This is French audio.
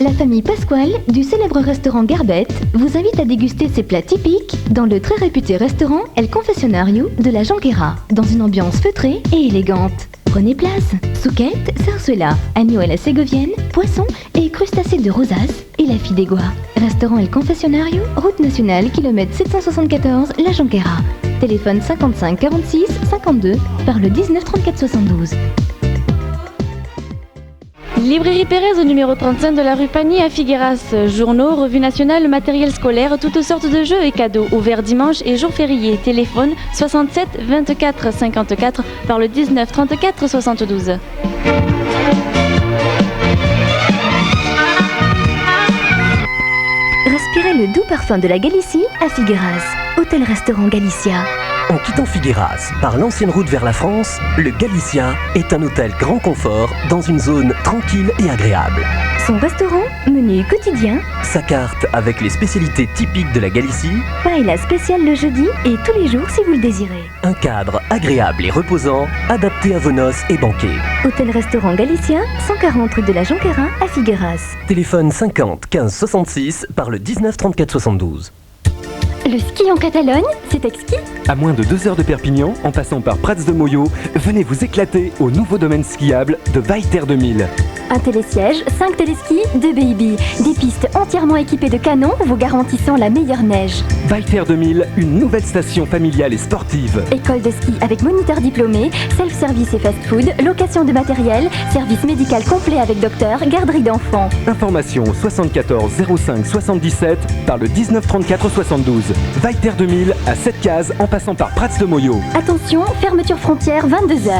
La famille Pasquale du célèbre restaurant Garbette vous invite à déguster ses plats typiques dans le très réputé restaurant El Confessionario de la Jonquera, dans une ambiance feutrée et élégante. Prenez place. Souquettes, sarsuela, agneau à la ségovienne, poissons et crustacés de rosace et la fideuà. Restaurant El Confessionario, route nationale, kilomètre 774, la Jonquera. Téléphone 55 46 52 par le 19 34 72. Librairie Pérez au numéro 35 de la rue Pagny à Figueras. Journaux, revues nationales, matériel scolaire, toutes sortes de jeux et cadeaux. Ouvert dimanche et jours fériés. Téléphone 67 24 54 par le 19 34 72. Respirez le doux parfum de la Galicie à Figueras. Hôtel-restaurant Galicia. En quittant Figueras par l'ancienne route vers la France, le Galicia est un hôtel grand confort dans une zone tranquille et agréable. Son restaurant, menu quotidien, Sa carte avec les spécialités typiques de la Galicie, paella spéciale le jeudi et tous les jours si vous le désirez. un cadre agréable et reposant, adapté à vos noces et banquets. Hôtel-restaurant Galicia, 140 rue de la Jonquera à Figueras. Téléphone 50 15 66 par le 19 34 72. Le ski en Catalogne, c'est exquis. À moins de 2 heures de Perpignan, en passant par Prats de Moyo, venez vous éclater au nouveau domaine skiable de Weiter 2000. Un télésiège, 5 téléskis, 2 baby. Des pistes entièrement équipées de canons vous garantissant la meilleure neige. Weiter 2000, une nouvelle station familiale et sportive. École de ski avec moniteur diplômé, self-service et fast-food, location de matériel, service médical complet avec docteur, garderie d'enfants. Information 74 05 77 par le 19 34 72. Weiter 2000 à 7 cases en passant par Prats de Moyo. Attention, fermeture frontière 22h.